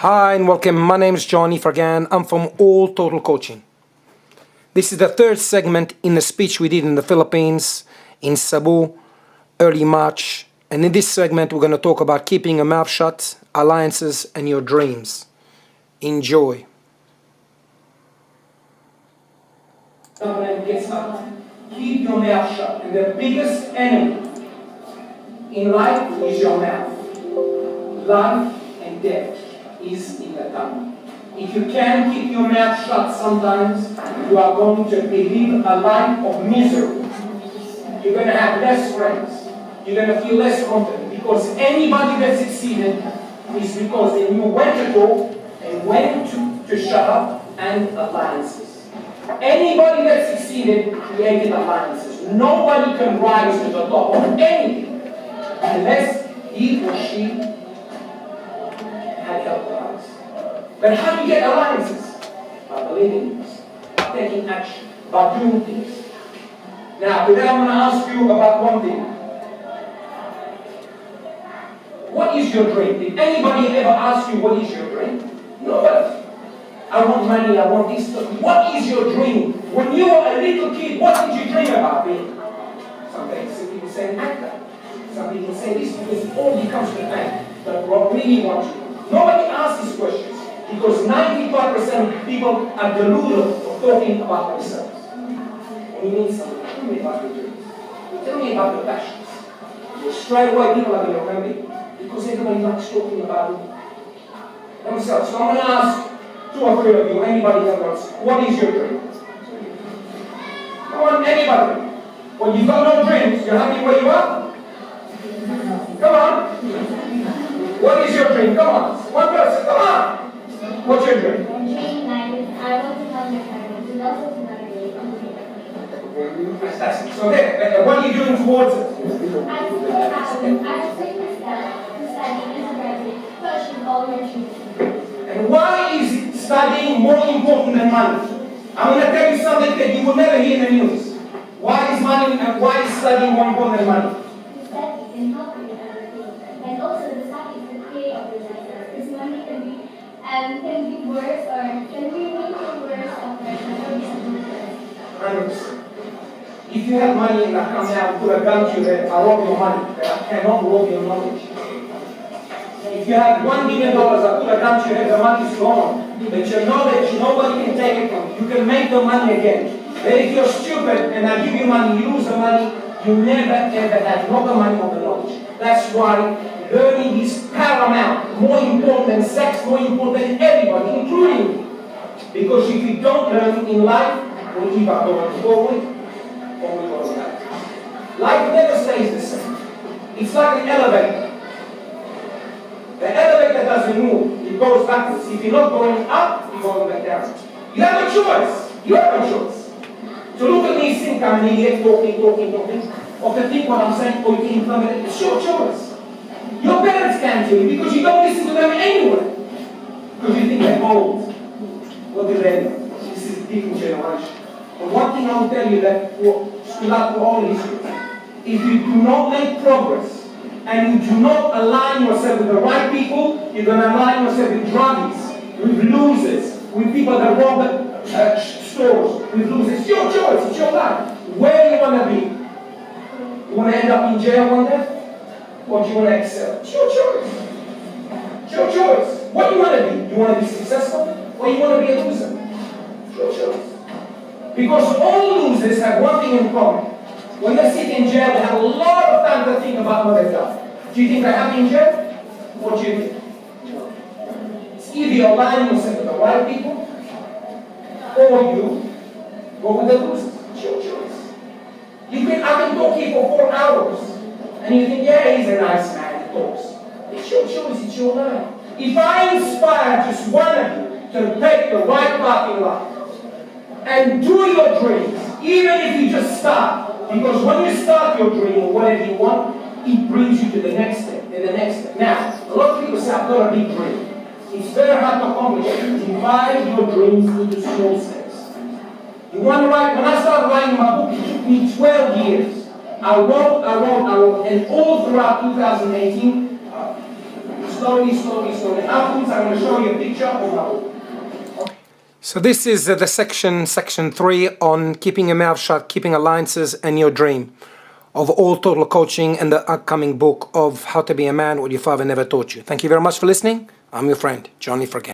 Hi and welcome. My name is Johnny Fargan. I'm from All Total Coaching. This is the third segment in the speech we did in the Philippines, in Cebu, early March. And in this segment, we're going to talk about keeping your mouth shut, alliances, and your dreams. Enjoy. Government gets up. Keep your mouth shut. And the biggest enemy in life is your mouth. Life and death is in the tongue. If you can keep your mouth shut sometimes, you are going to live a life of misery. You're going to have less friends. You're going to feel less confident, because anybody that succeeded is because they knew when to talk and when to shut up, and alliances. Anybody that succeeded created alliances. Nobody can rise to the top of anything unless he or she had help alliance. But how do you get alliances? By believing in this, by taking action, by doing things. Now, today I'm going to ask you about one thing. What is your dream? Did anybody ever ask you what is your dream? Nobody. I want money, I want this stuff. What is your dream? When you were a little kid, what did you dream about being? Some people say actor. Some people say this, because it all becomes the thing. But what really want you? Nobody asks these questions, because 95% of people are deluded of talking about themselves. When you meet somebody, tell me about your dreams. Tell me about your passions. Straight away people are going to remember you, because everybody likes talking about themselves. So I'm going to ask 2 or 3 of you, anybody that wants, what is your dream? Come on, anybody. When you've got no dreams, you're happy where you are? Come on. What is your dream? Come on. One person, come on. What's your dream? My dream life is I want to become your parent, and also to marry Fantastic. So there, what are you doing towards it? I take the step to study as a graduate, pushing all your dreams. And why is studying more important than money? I'm going to tell you something that you will never hear in the news. Why is studying more important than money? The study can help you with everything, and also the study is the create of your life. Because money can be worse, or can be making worse of your 100%. If you have money and I come now and put a gun to your head, I rob your money, but I cannot rob your knowledge. If you have $1 million, I put a gun to your head, the money is gone. But your knowledge, nobody can take it from you. You can make the money again. But if you're stupid and I give you money, you lose the money, you never ever have not the money or the knowledge. That's why learning is paramount, more important than sex, more important than everybody, including you. Because if you don't learn in life, we'll give up going forward. Life never stays the same. It's like an elevator. The elevator doesn't move. It goes backwards. If you're not going up, you're going back down. You have a choice. You have a choice. To look at me, think I'm an idiot, talking, or to think what I'm saying, or you can implement it. It's your choice. Your parents can't tell you, because you don't listen to them anyway. Because you think they're old. What do they know? This is a different generation. But one thing I will tell you that stood out to all these people, if you do not make progress and you do not align yourself with the right people, you're going to align yourself with druggies, with losers, with people that rob stores, with losers. It's your choice, it's your life. Where do you want to be? You want to end up in jail one day? Or do you want to excel? It's your choice. It's your choice. What do you want to be? You want to be successful? Or you want to be a loser? It's your choice. Because all losers have one thing in common. When they sit in jail, they have a lot of time to think about what they've done. Do you think they're happy in jail? What do you think? It's either you align yourself with the right people, or you go with the losers. It's your choice. I can talk here for 4 hours, and you think, yeah, he's a nice man, he talks. It's your choice, it's your life. If I inspire just one of you to take the right path in life, and do your dreams, even if you just start. Because when you start your dream or whatever you want, it brings you to the next step and the next step. Now, a lot of people say, I've got a big dream. It's very hard to accomplish. Divide your dreams into small steps. You want to write, when I started writing my book, it took me 12 years. I wrote, and all throughout 2018, slowly, slowly, slowly. Afterwards, I'm going to show you a picture of how. So this is the section 3 on keeping your mouth shut, keeping alliances, and your dream of all total coaching and the upcoming book of How to Be a Man, What Your Father Never Taught You. Thank you very much for listening. I'm your friend, Johnny Forgan.